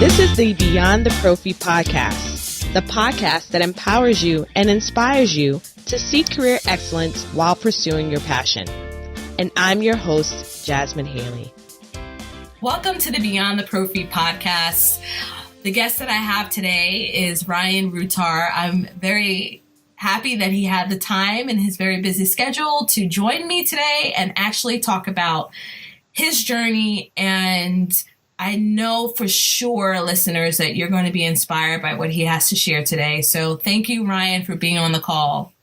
This is the Beyond the Prophy podcast, the podcast that empowers you and inspires you to seek career excellence while pursuing your passion. And I'm your host, Jasmine Haley. Welcome to the Beyond the Prophy podcast. The guest that I have today is Ryan Rutar. I'm very happy that he had the time in his very busy schedule to join me today and actually talk about his journey. And I know for sure, listeners, that you're going to be inspired by what he has to share today. So thank you, Ryan, for being on the call.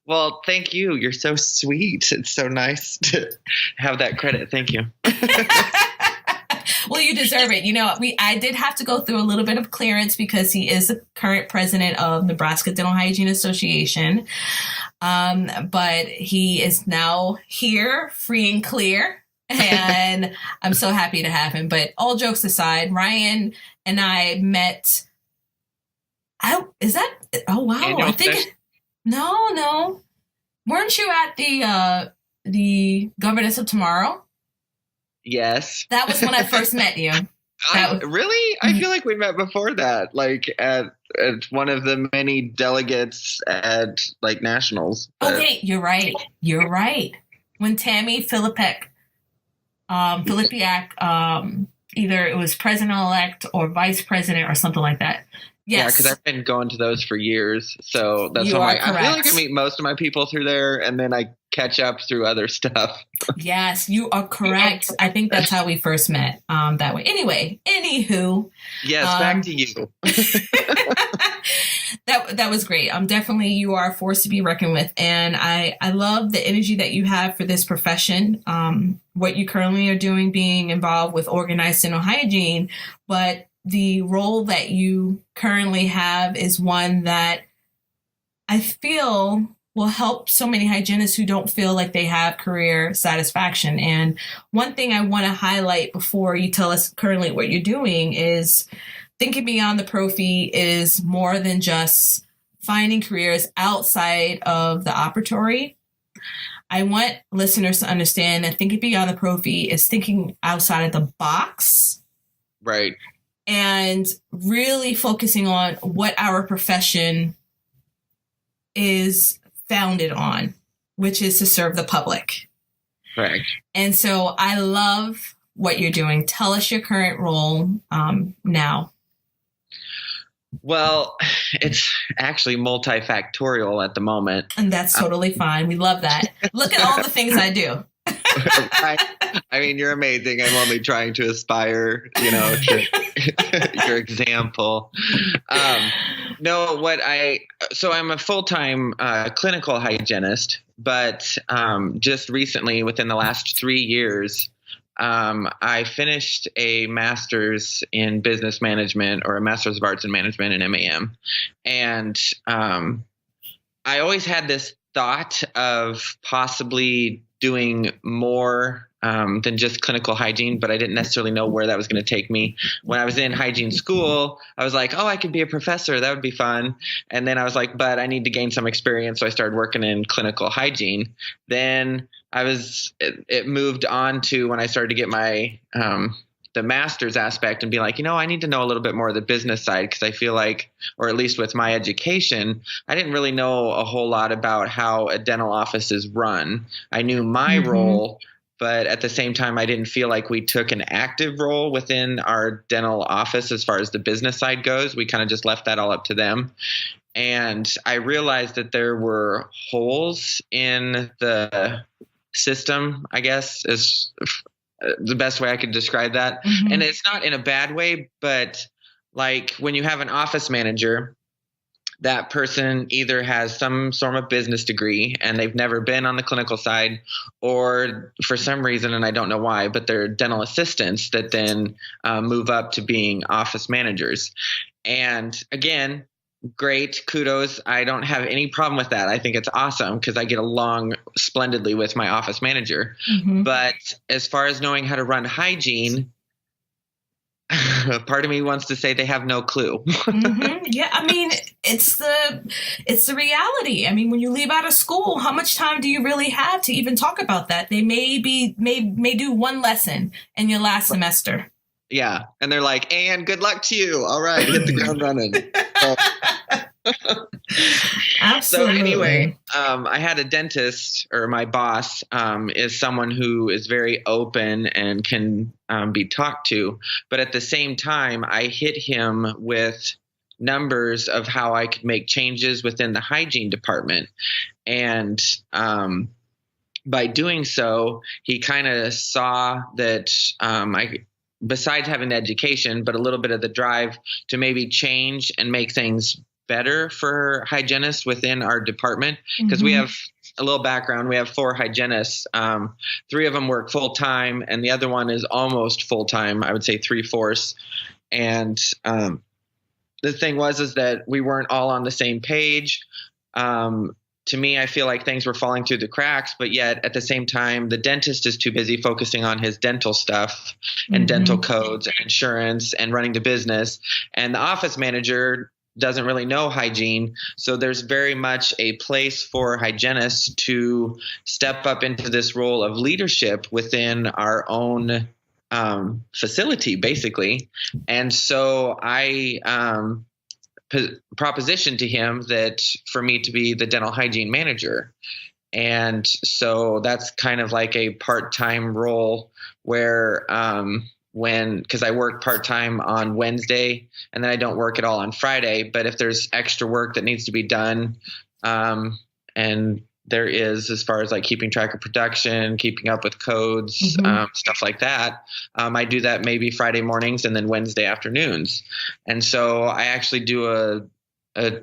Well, thank you. You're so sweet. It's so nice to have that credit. Thank you. Well, you deserve it. You know, I did have to go through a little bit of clearance because he is the current president of Nebraska Hygienists Association. But he is now here, free and clear. And I'm so happy to have him. But all jokes aside, Ryan and I met. Oh, wow. I think. No. Weren't you at the Governess of Tomorrow? Yes. That was when I first met you. Really? I feel like we met before that, like at one of the many delegates at like nationals. Okay, you're right. When Tammy Filipiak, either it was president-elect or vice president or something like that. Yes. Yeah, because I've been going to those for years. So that's why I feel like I meet most of my people through there, and then I catch up through other stuff. Yes, you are correct. I think that's how we first met that way. Anyway, anywho. Yes, back to you. That was great. Definitely you are a force to be reckoned with. And I love the energy that you have for this profession, what you currently are doing, being involved with organized dental hygiene, but the role that you currently have is one that I feel will help so many hygienists who don't feel like they have career satisfaction. And one thing I want to highlight before you tell us currently what you're doing is thinking beyond the prophy is more than just finding careers outside of the operatory. I want listeners to understand that thinking beyond the prophy is thinking outside of the box. Right. And really focusing on what our profession is founded on, which is to serve the public. Right. And so I love what you're doing. Tell us your current role now. Well, it's actually multifactorial at the moment. And that's totally fine. We love that. Look at all the things I do. I mean, you're amazing. I'm only trying to aspire, to your example. So I'm a full-time clinical hygienist, but just recently, within the last 3 years, I finished a master's in business management, or a master's of arts in management in MAM. And I always had this thought of possibly doing more than just clinical hygiene, but I didn't necessarily know where that was going to take me. When I was in hygiene school, I was like, I could be a professor. That would be fun. And then I was like, but I need to gain some experience. So I started working in clinical hygiene. Then it moved on to when I started to get my the master's aspect and be like, I need to know a little bit more of the business side, because I feel like, or at least with my education, I didn't really know a whole lot about how a dental office is run. I knew my role, but at the same time, I didn't feel like we took an active role within our dental office as far as the business side goes. We kind of just left that all up to them. And I realized that there were holes in the system, I guess, is the best way I could describe that. Mm-hmm. And it's not in a bad way, but like when you have an office manager, that person either has some sort of business degree and they've never been on the clinical side, or for some reason, and I don't know why, but they're dental assistants that then move up to being office managers. And again, great, kudos. I don't have any problem with that. I think it's awesome because I get along splendidly with my office manager. Mm-hmm. But as far as knowing how to run hygiene, part of me wants to say they have no clue. Mm-hmm. Yeah, I mean, it's the reality. I mean, when you leave out of school, how much time do you really have to even talk about that? They may do one lesson in your last semester. Yeah. And they're like, and good luck to you. All right. Hit the ground running. Absolutely. So anyway, I had a dentist, or my boss is someone who is very open and can be talked to. But at the same time, I hit him with numbers of how I could make changes within the hygiene department. And by doing so, he kind of saw that besides having the education, but a little bit of the drive to maybe change and make things better for hygienists within our department. Because we have a little background. We have 4 hygienists. 3 of them work full time, and the other one is almost full time. I would say 3/4. And the thing is that we weren't all on the same page. To me, I feel like things were falling through the cracks, but yet at the same time, the dentist is too busy focusing on his dental stuff and dental codes and insurance and running the business. And the office manager doesn't really know hygiene. So there's very much a place for hygienists to step up into this role of leadership within our own facility, basically. And so I propositioned to him that for me to be the dental hygiene manager. And so that's kind of like a part-time role where because I work part-time on Wednesday and then I don't work at all on Friday, but if there's extra work that needs to be done, and there is, as far as like keeping track of production, keeping up with codes, stuff like that. I do that maybe Friday mornings and then Wednesday afternoons. And so I actually do a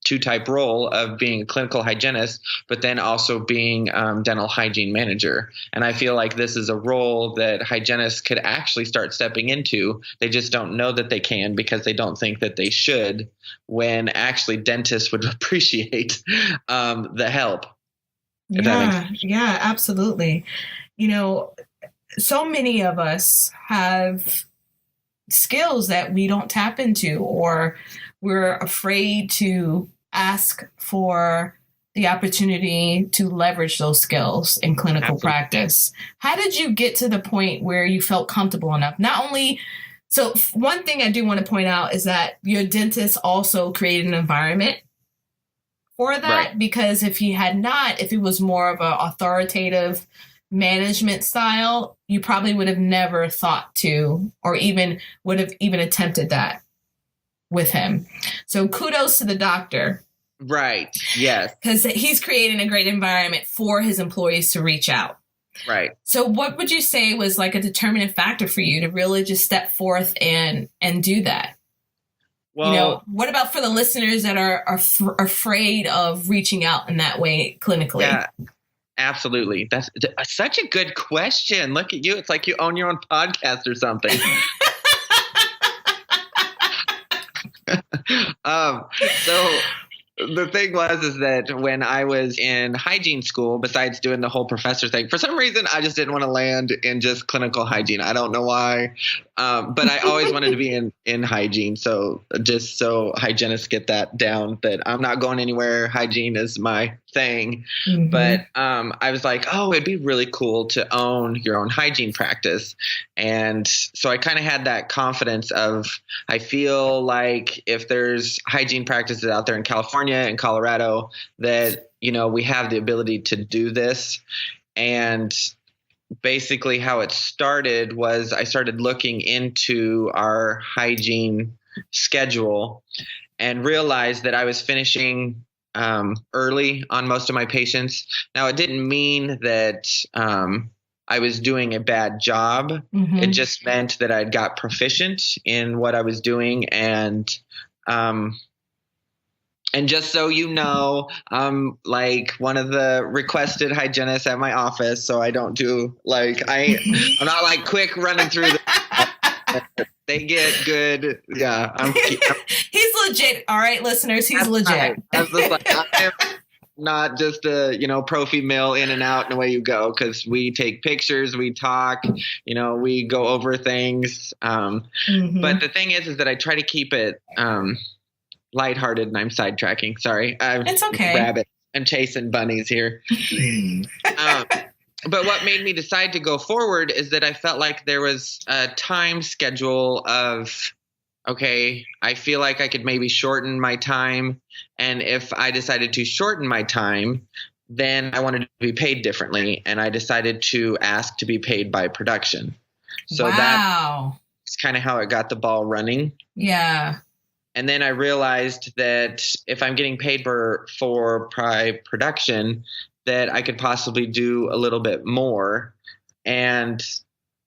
two-type role of being a clinical hygienist, but then also being dental hygiene manager. And I feel like this is a role that hygienists could actually start stepping into. They just don't know that they can because they don't think that they should, when actually dentists would appreciate the help. Yeah, absolutely. You know, so many of us have skills that we don't tap into, or we're afraid to ask for the opportunity to leverage those skills in clinical practice. How did you get to the point where you felt comfortable enough? So one thing I do want to point out is that your dentist also created an environment for that, right? Because if it was more of an authoritative management style, you probably would have never thought to, or even would have even attempted that with him. So kudos to the doctor. Right. Yes. Because he's creating a great environment for his employees to reach out. Right. So what would you say was like a determinant factor for you to really just step forth and do that? Well, what about for the listeners that are afraid of reaching out in that way clinically? Yeah, absolutely. That's such a good question. Look at you. It's like you own your own podcast or something. So the thing is that when I was in hygiene school, besides doing the whole professor thing, for some reason, I just didn't want to land in just clinical hygiene. I don't know why, but I always wanted to be in hygiene. So just so hygienists get that down, that I'm not going anywhere. Hygiene is my thing. Mm-hmm. But I was like, it'd be really cool to own your own hygiene practice. And so I kind of had that confidence of, I feel like if there's hygiene practices out there in California and Colorado, that, we have the ability to do this. And basically how it started was I started looking into our hygiene schedule and realized that I was finishing early on most of my patients. Now, it didn't mean that I was doing a bad job. Mm-hmm. It just meant that I'd got proficient in what I was doing. And just so you know, I'm like one of the requested hygienists at my office. So I don't do I'm not like quick running through they get good. Yeah. He's legit. All right, listeners, he's legit. Right. I was just like, I'm not just a, prophy mill in and out and away you go. Cause we take pictures, we talk, we go over things. Mm-hmm. But the thing is that I try to keep it, lighthearted, and I'm sidetracking. Sorry. It's okay. Rabbit and chasing bunnies here. But what made me decide to go forward is that I felt like there was a time schedule of, okay, I feel like I could maybe shorten my time. And if I decided to shorten my time, then I wanted to be paid differently. And I decided to ask to be paid by production. So that's kind of how it got the ball running. Yeah. And then I realized that if I'm getting paid for production, that I could possibly do a little bit more. And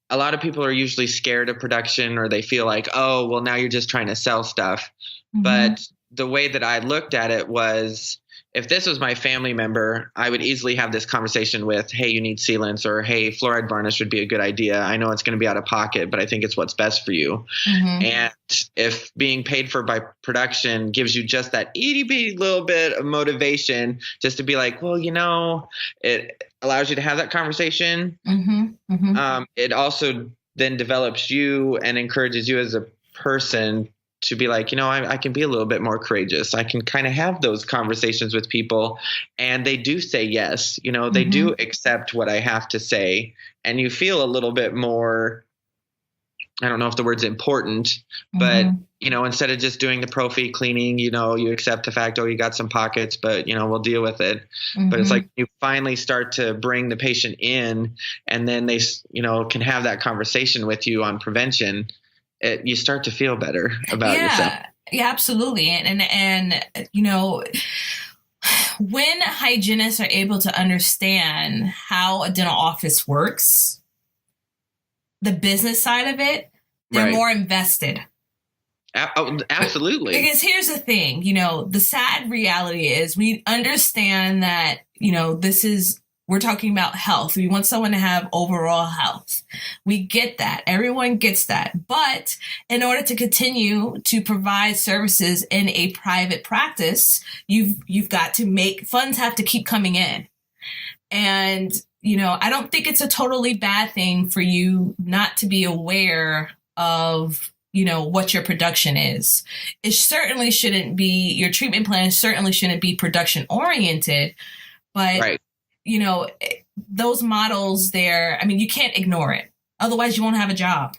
a lot of people are usually scared of production, or they feel like, oh, well, now you're just trying to sell stuff. Mm-hmm. But the way that I looked at it was, if this was my family member, I would easily have this conversation with, hey, you need sealants, or hey, fluoride varnish would be a good idea. I know it's going to be out of pocket, but I think it's what's best for you. Mm-hmm. And if being paid for by production gives you just that itty bitty little bit of motivation just to be like, well, it allows you to have that conversation. Mm-hmm. Mm-hmm. It also then develops you and encourages you as a person to be like, I can be a little bit more courageous. I can kind of have those conversations with people, and they do say yes. They mm-hmm. do accept what I have to say, and you feel a little bit more, I don't know if the word's important, but, mm-hmm. Instead of just doing the pro-fee cleaning, you accept the fact, oh, you got some pockets, but, we'll deal with it. Mm-hmm. But it's like you finally start to bring the patient in, and then they, can have that conversation with you on prevention. You start to feel better about yourself. Yeah, absolutely. And when hygienists are able to understand how a dental office works, the business side of it, they're more invested. Absolutely. Because here's the thing, the sad reality is we understand that, we're talking about health. We want someone to have overall health. We get that. Everyone gets that. But in order to continue to provide services in a private practice, you've got to funds have to keep coming in. And, I don't think it's a totally bad thing for you not to be aware of, what your production is. It certainly shouldn't be, your treatment plan certainly shouldn't be production oriented, but right. Those models there, you can't ignore it. Otherwise you won't have a job.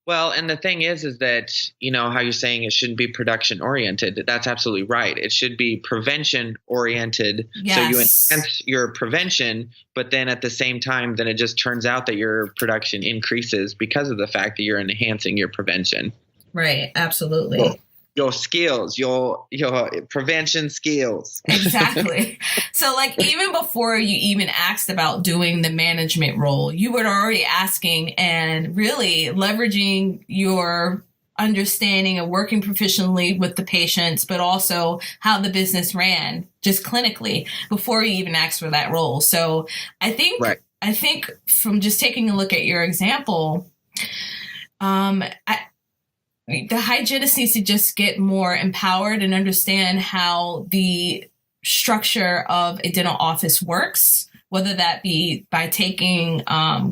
Well, and the thing is that, how you're saying it shouldn't be production oriented. That's absolutely right. It should be prevention oriented. Yes. So you enhance your prevention, but then at the same time, then it just turns out that your production increases because of the fact that you're enhancing your prevention. Right. Absolutely. Well, your skills, your prevention skills. Exactly. So even before you even asked about doing the management role, you were already asking and really leveraging your understanding of working professionally with the patients, but also how the business ran just clinically before you even asked for that role. So I think from just taking a look at your example, the hygienist needs to just get more empowered and understand how the structure of a dental office works, whether that be by taking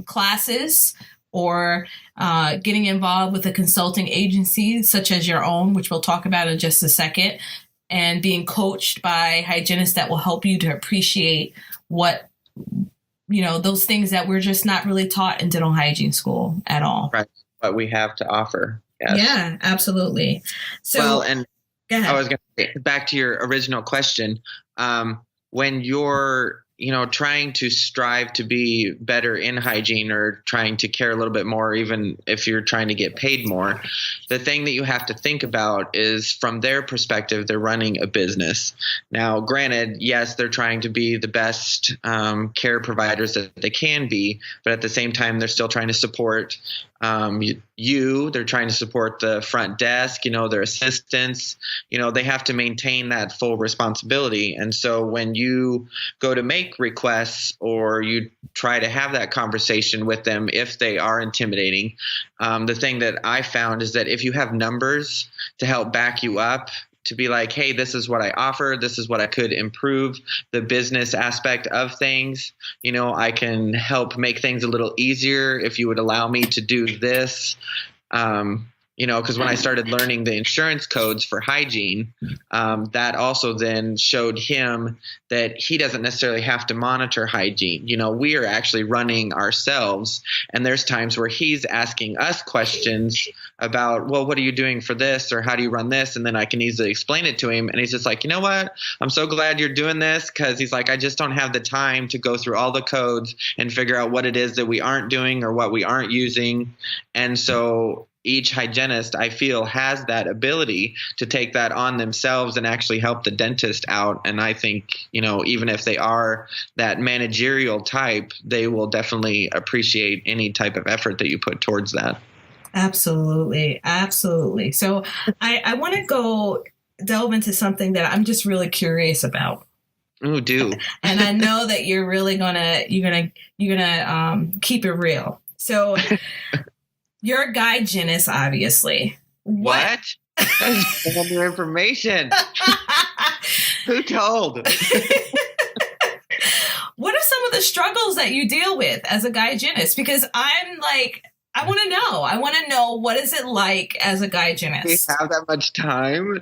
classes or getting involved with a consulting agency such as your own, which we'll talk about in just a second, and being coached by hygienists that will help you to appreciate what, those things that we're just not really taught in dental hygiene school at all. Right. What we have to offer. Yes. Yeah, absolutely. So, well, and I was going to say, back to your original question, when you're, trying to strive to be better in hygiene or trying to care a little bit more, even if you're trying to get paid more, the thing that you have to think about is from their perspective, they're running a business. Now, granted, yes, they're trying to be the best care providers that they can be, but at the same time, they're still trying to support they're trying to support the front desk, their assistants, they have to maintain that full responsibility. And so when you go to make requests or you try to have that conversation with them, if they are intimidating, the thing that I found is that if you have numbers to help back you up, to be like, hey, this is what I offer. This is what I could improve the business aspect of things. I can help make things a little easier if you would allow me to do this. because when I started learning the insurance codes for hygiene, that also then showed him that he doesn't necessarily have to monitor hygiene. We are actually running ourselves. And there's times where he's asking us questions about, well, what are you doing for this? Or how do you run this? And then I can easily explain it to him. And he's just like, you know what? I'm so glad you're doing this, because he's like, I just don't have the time to go through all the codes and figure out what it is that we aren't doing or what we aren't using. And so each hygienist, I feel, has that ability to take that on themselves and actually help the dentist out. And I think, even if they are that managerial type, they will definitely appreciate any type of effort that you put towards that. Absolutely. Absolutely. So I want to go delve into something that I'm just really curious about. Oh, do. And I know that you're really gonna keep it real. So you're a Guygienist, obviously. What? That's new information. Who told? What are some of the struggles that you deal with as a Guygienist? Because I'm like, I want to know. I want to know, what is it like as a Guygienist? Do you have that much time?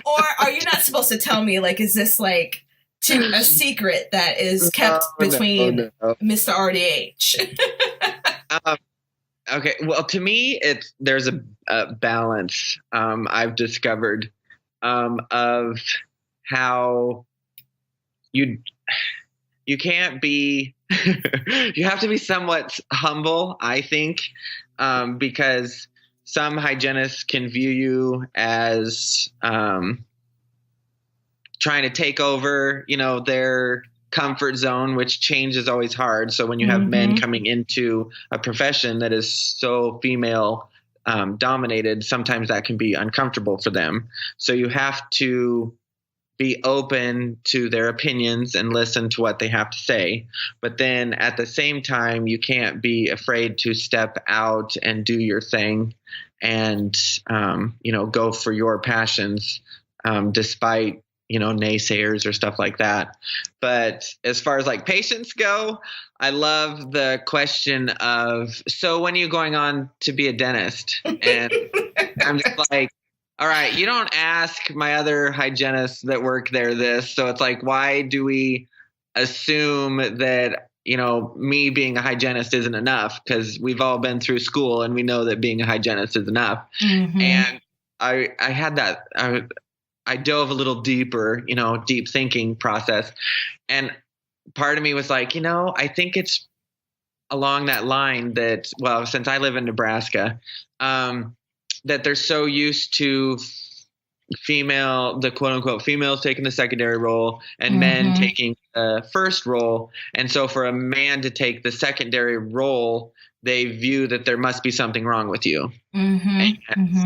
Or are you not supposed to tell me? Like, is this like a secret that is kept between Mr. RDH? Okay. Well, to me, there's a balance I've discovered of how you can't be you have to be somewhat humble, I think, because some hygienists can view you as trying to take over, their comfort zone, which change is always hard. So when you have men coming into a profession that is so female dominated, sometimes that can be uncomfortable for them. So you have to be open to their opinions and listen to what they have to say. But then at the same time, you can't be afraid to step out and do your thing and, go for your passions, despite naysayers or stuff like that. But as far as like patients go, I love the question of, so when are you going on to be a dentist? And I'm just like, all right, you don't ask my other hygienists that work there this. So it's like, why do we assume that, me being a hygienist isn't enough? Because we've all been through school and we know that being a hygienist is enough. And I had that, I dove a little deeper, deep thinking process. And part of me was like, I think it's along that line that, well, since I live in Nebraska, that they're so used to the quote unquote females taking the secondary role and men taking the first role. And so for a man to take the secondary role, they view that there must be something wrong with you.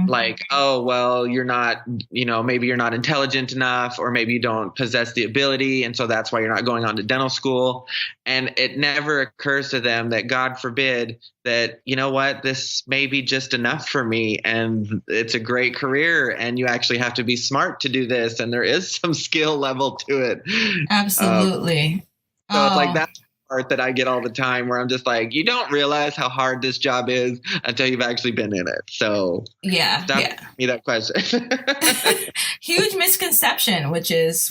Like, oh, well, you're not, maybe you're not intelligent enough, or maybe you don't possess the ability. And so that's why you're not going on to dental school. And it never occurs to them that, God forbid, that, this may be just enough for me. And it's a great career. And you actually have to be smart to do this. And there is some skill level to it. Absolutely. So it's like that's part that I get all the time, where I'm just like, you don't realize how hard this job is until you've actually been in it. So stop me that question. Huge misconception, which is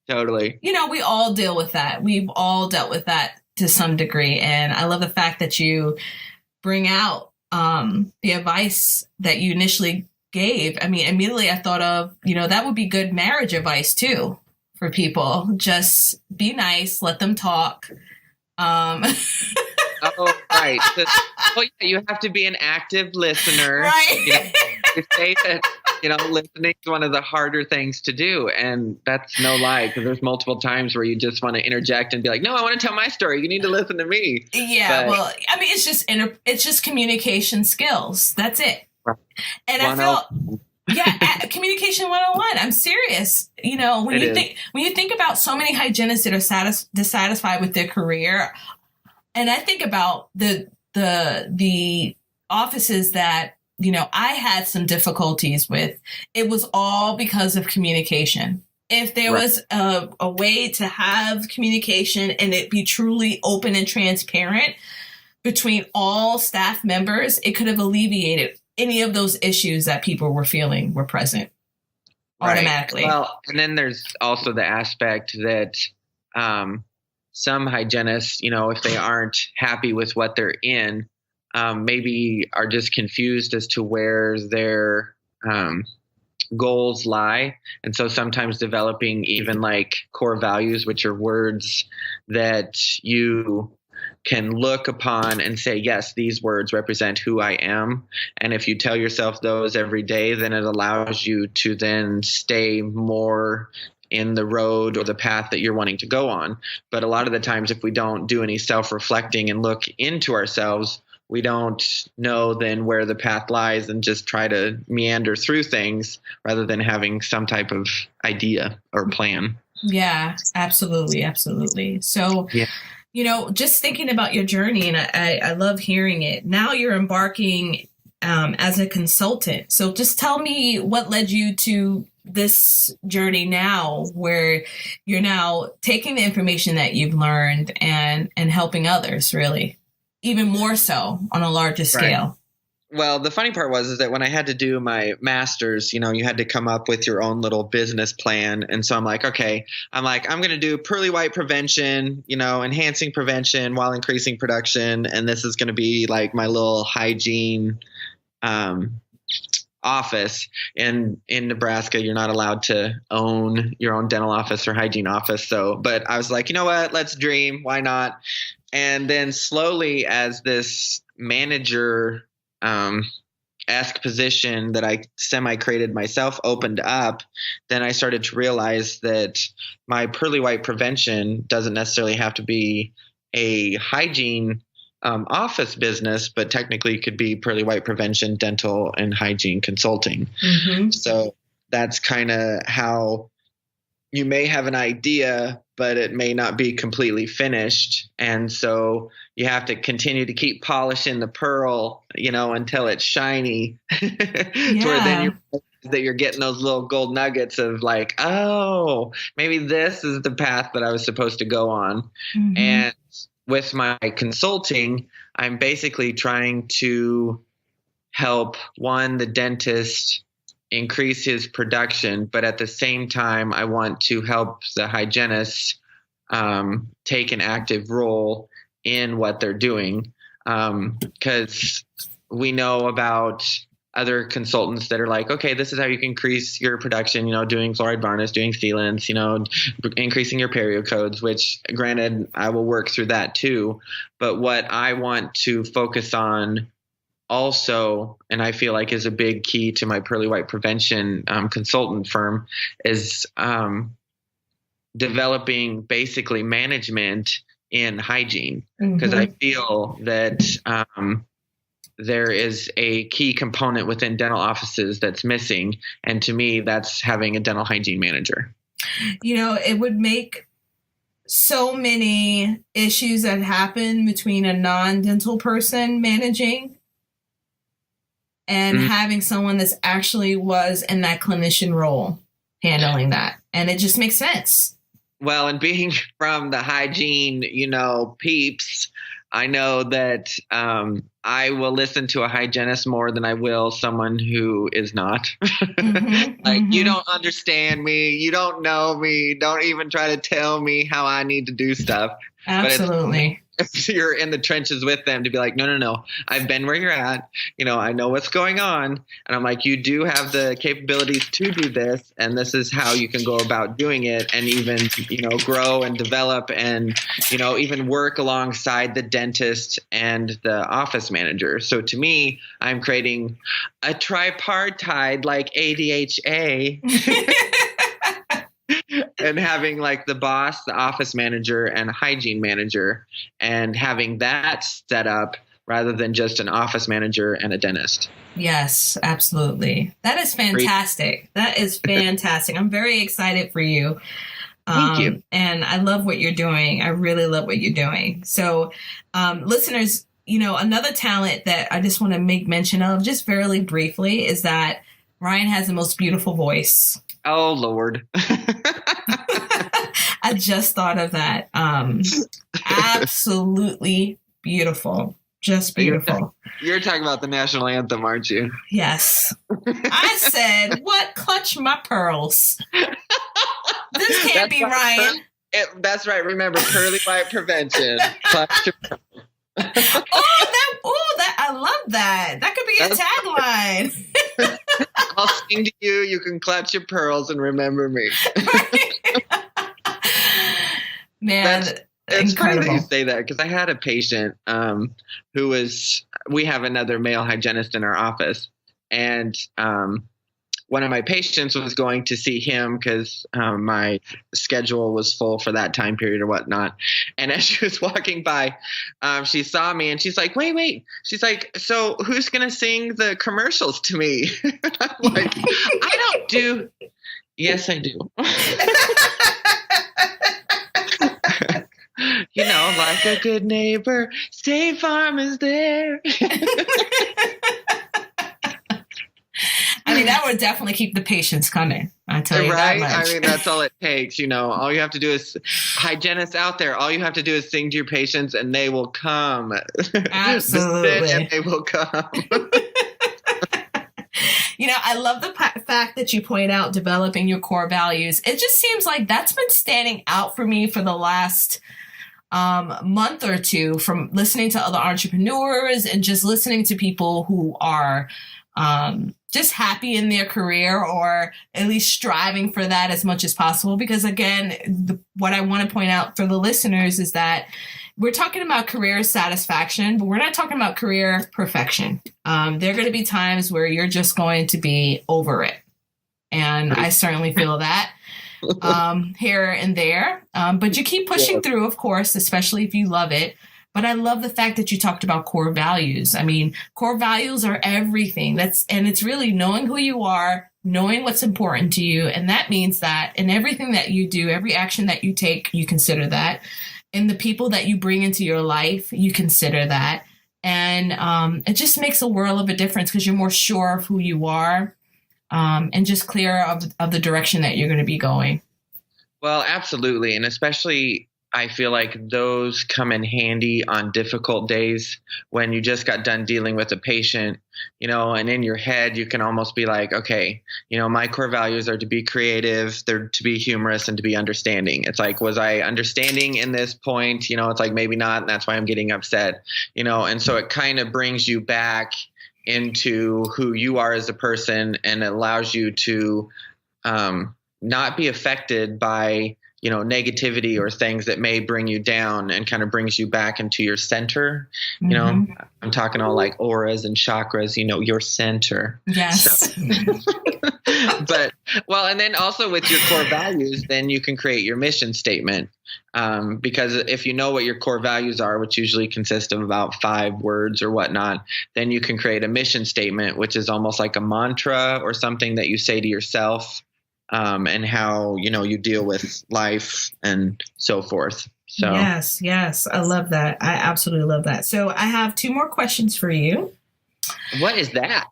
totally. We all deal with that. We've all dealt with that to some degree. And I love the fact that you bring out the advice that you initially gave. I mean, immediately I thought of, that would be good marriage advice too. For people, just be nice, let them talk. Oh, right. You have to be an active listener. Right. You say that, listening is one of the harder things to do. And that's no lie, because there's multiple times where you just want to interject and be like, no, I want to tell my story. You need to listen to me. Yeah. Well, I mean, it's just communication skills. That's it. Right. And I feel... communication 101. I'm serious. When you think about so many hygienists that are dissatisfied with their career, and I think about the offices that I had some difficulties with, it was all because of communication. If there was a way to have communication and it be truly open and transparent, between all staff members, it could have alleviated any of those issues that people were feeling were present automatically. Right. Well, and then there's also the aspect that some hygienists, if they aren't happy with what they're in, maybe are just confused as to where their goals lie. And so sometimes developing even like core values, which are words that you can look upon and say, yes, these words represent who I am. And if you tell yourself those every day, then it allows you to then stay more in the road or the path that you're wanting to go on. But a lot of the times, if we don't do any self-reflecting and look into ourselves, we don't know then where the path lies and just try to meander through things rather than having some type of idea or plan. Yeah, absolutely. Absolutely. So, yeah. Just thinking about your journey, and I love hearing it. Now you're embarking as a consultant. So just tell me what led you to this journey now, where you're now taking the information that you've learned and helping others, really, even more so on a larger scale. Right. Well, the funny part is that when I had to do my master's, you had to come up with your own little business plan. And so I'm like, okay, I'm going to do pearly white prevention, enhancing prevention while increasing production. And this is going to be like my little hygiene office. And in Nebraska, you're not allowed to own your own dental office or hygiene office. But I was like, you know what, let's dream. Why not? And then slowly, as this manager esque position that I semi-created myself opened up, then I started to realize that my pearly white prevention doesn't necessarily have to be a hygiene office business, but technically could be pearly white prevention, dental, and hygiene consulting. Mm-hmm. So that's kind of how you may have an idea, but it may not be completely finished. And so you have to continue to keep polishing the pearl, until it's shiny, to where then you're getting those little gold nuggets of like, oh, maybe this is the path that I was supposed to go on. Mm-hmm. And with my consulting, I'm basically trying to help the dentist increase his production, but at the same time, I want to help the hygienists take an active role in what they're doing, because we know about other consultants that are like, okay, this is how you can increase your production, doing fluoride varnish, doing sealants, increasing your perio codes, which granted, I will work through that too. But what I want to focus on also, and I feel like is a big key to my pearly white prevention consultant firm, is developing basically management in hygiene, because I feel that there is a key component within dental offices that's missing. And to me, that's having a dental hygiene manager. It would make so many issues that happen between a non-dental person managing and having someone that's actually was in that clinician role handling that. And it just makes sense. Well, and being from the hygiene, peeps, I know that I will listen to a hygienist more than I will someone who is not. You don't understand me. You don't know me. Don't even try to tell me how I need to do stuff. Absolutely. If you're in the trenches with them, to be like, no, I've been where you're at. I know what's going on. And I'm like, you do have the capabilities to do this. And this is how you can go about doing it, and even, grow and develop and, even work alongside the dentist and the office manager. So to me, I'm creating a tripartite like ADHA. And having like the boss, the office manager, and a hygiene manager, and having that set up rather than just an office manager and a dentist. Yes, absolutely. That is fantastic. That is fantastic. I'm very excited for you. Thank you. And I love what you're doing. I really love what you're doing. So listeners, another talent that I just want to make mention of just very briefly is that Ryan has the most beautiful voice. Oh, Lord. I just thought of that. Absolutely beautiful. Just beautiful. You're talking about the national anthem, aren't you? Yes. I said, what? Clutch my pearls. This can't be Ryan. That's right. Remember, Pearly White Prevention. Clutch your pearls. I love that. That could be a tagline. I'll sing to you. You can clutch your pearls and remember me. Man, it's incredible. funny that you say that, because I had a patient we have another male hygienist in our office, and one of my patients was going to see him because my schedule was full for that time period or whatnot. And as she was walking by, she saw me and she's like, wait. She's like, so who's going to sing the commercials to me? I'm like, I don't do. Yes, I do. Like a good neighbor, State Farm is there. I mean, that would definitely keep the patients coming. I tell you right? that much. I mean, that's all it takes. All you have to do is, hygienists out there, all you have to do is sing to your patients and they will come. Absolutely. And they will come. I love the fact that you point out developing your core values. It just seems like that's been standing out for me for the last month or two, from listening to other entrepreneurs and just listening to people who are just happy in their career, or at least striving for that as much as possible. Because again, what I want to point out for the listeners is that we're talking about career satisfaction, but we're not talking about career perfection. There are going to be times where you're just going to be over it. And I certainly feel that here and there. But you keep pushing through, of course, especially if you love it. But I love the fact that you talked about core values. I mean, core values are everything. And it's really knowing who you are, knowing what's important to you. And that means that in everything that you do, every action that you take, you consider that. And the people that you bring into your life, you consider that. And it just makes a world of a difference, because you're more sure of who you are, and just clear of the direction that you're going to be going. Well, absolutely. And especially, I feel like those come in handy on difficult days when you just got done dealing with a patient, and in your head, you can almost be like, okay, my core values are to be creative, they're to be humorous, and to be understanding. It's like, was I understanding in this point? It's like, maybe not. And that's why I'm getting upset, and so it kind of brings you back into who you are as a person, and it allows you to not be affected by negativity or things that may bring you down, and kind of brings you back into your center. Mm-hmm. I'm talking all like auras and chakras, your center. Yes. So, and then also with your core values, then you can create your mission statement. Because if you know what your core values are, which usually consist of about 5 words or whatnot, then you can create a mission statement, which is almost like a mantra or something that you say to yourself. And how, you deal with life and so forth. So Yes. I love that. I absolutely love that. So I have 2 more questions for you. What is that?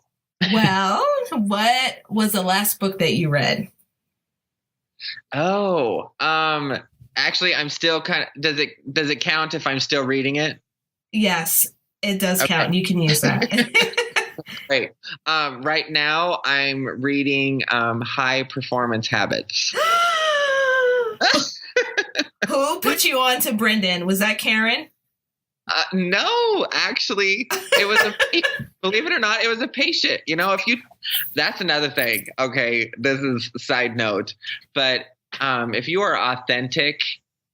Well, what was the last book that you read? Oh, actually, I'm still does it count if I'm still reading it? Yes, it does count. And you can use that. Great. Right now, I'm reading High Performance Habits. Who put you on to Brendan? Was that Karen? No, actually, it was believe it or not, it was a patient. That's another thing. Okay, this is a side note, but if you are authentic,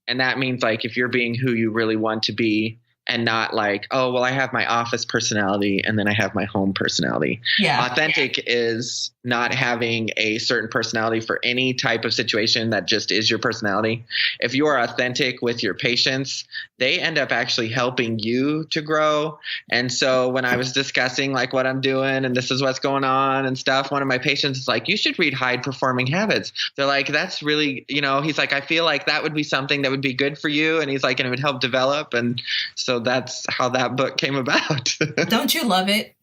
and that means like if you're being who you really want to be, and not like, oh, well, I have my office personality and then I have my home personality. Yeah. Authentic is not having a certain personality for any type of situation that just is your personality. If you are authentic with your patients, they end up actually helping you to grow. And so when I was discussing like what I'm doing and this is what's going on and stuff, one of my patients is like, you should read High Performing Habits. They're like, that's really, he's like, I feel like that would be something that would be good for you. And he's like, and it would help develop. And so that's how that book came about. Don't you love it?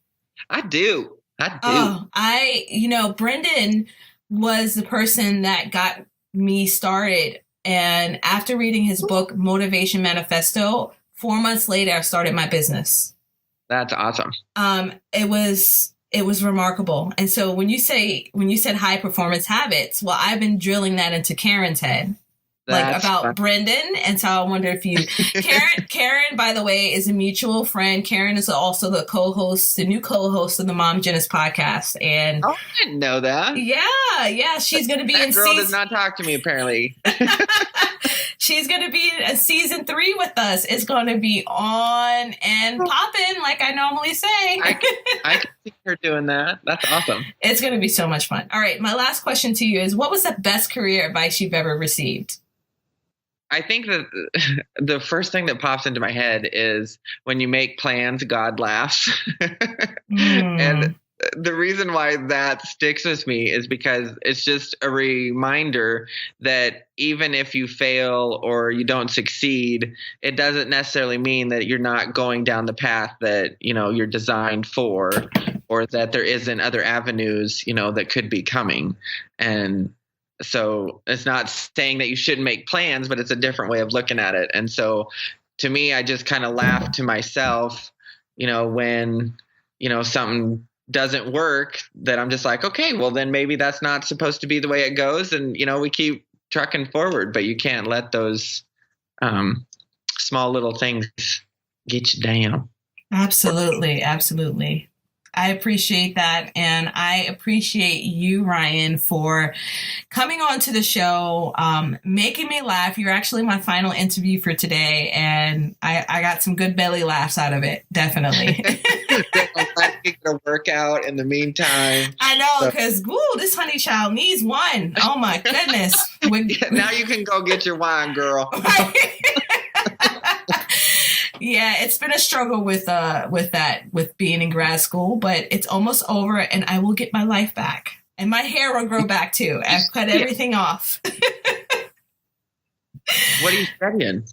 I do. Oh, Brendan was the person that got me started. And after reading his book, Motivation Manifesto, 4 months later, I started my business. That's awesome. It was remarkable. And so when you said high performance habits, well, I've been drilling that into Karen's head. That's about fun. Brendan. And so I wonder if you, Karen, by the way, is a mutual friend. Karen is also the new co-host of the Hygienists podcast. And I didn't know that. Yeah. She's going to be that girl does not talk to me, apparently. She's going to be in season 3 with us. It's going to be on and popping, like I normally say. I can see her doing that. That's awesome. It's going to be so much fun. All right. My last question to you is, what was the best career advice you've ever received? I think that the first thing that pops into my head is when you make plans, God laughs. And the reason why that sticks with me is because it's just a reminder that even if you fail or you don't succeed, it doesn't necessarily mean that you're not going down the path that, you're designed for, or that there isn't other avenues, that could be coming. And so it's not saying that you shouldn't make plans, but it's a different way of looking at it. And so to me, I just kind of laugh to myself, when, something doesn't work, that I'm just like, okay, well then maybe that's not supposed to be the way it goes. And, we keep trucking forward, but you can't let those small little things get you down. Absolutely. Absolutely. I appreciate that. And I appreciate you, Ryan, for coming on to the show, making me laugh. You're actually my final interview for today. And I got some good belly laughs out of it. Definitely. I'm glad you get a workout in the meantime. I know, because this honey child needs one. Oh my goodness. Now you can go get your wine, girl. Right? Yeah, it's been a struggle with being in grad school, but it's almost over and I will get my life back. And my hair will grow back too. I've cut everything off. What are you studying?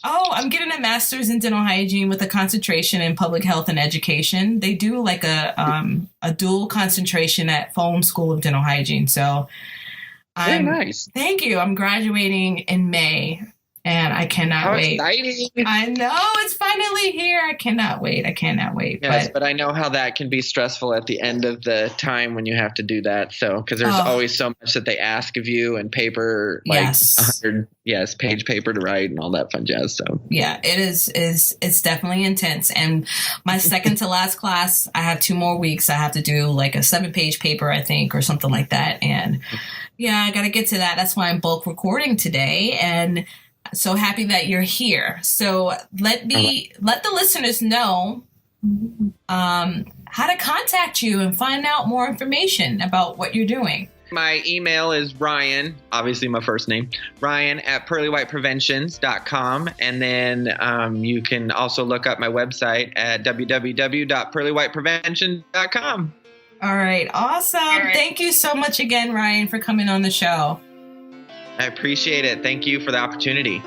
Oh, I'm getting a master's in dental hygiene with a concentration in public health and education. They do like a dual concentration at Foam School of Dental Hygiene. So very nice. Thank you. I'm graduating in May. And I cannot wait. Exciting. I know, it's finally here. I cannot wait. Yes, but I know how that can be stressful at the end of the time when you have to do that. So, because there's always so much that they ask of you, and paper, like 100 page paper to write and all that fun jazz. So yeah, it's definitely intense. And my second to last class, I have 2 more weeks. I have to do like a 7-page paper, I think, or something like that. And yeah, I got to get to that. That's why I'm bulk recording today. And so happy that you're here. So let the listeners know how to contact you and find out more information about what you're doing. My email is Ryan, obviously my first name, Ryan at pearlywhitepreventions.com. And then you can also look up my website at www.pearlywhiteprevention.com. All right. Awesome. All right. Thank you so much again, Ryan, for coming on the show. I appreciate it. Thank you for the opportunity.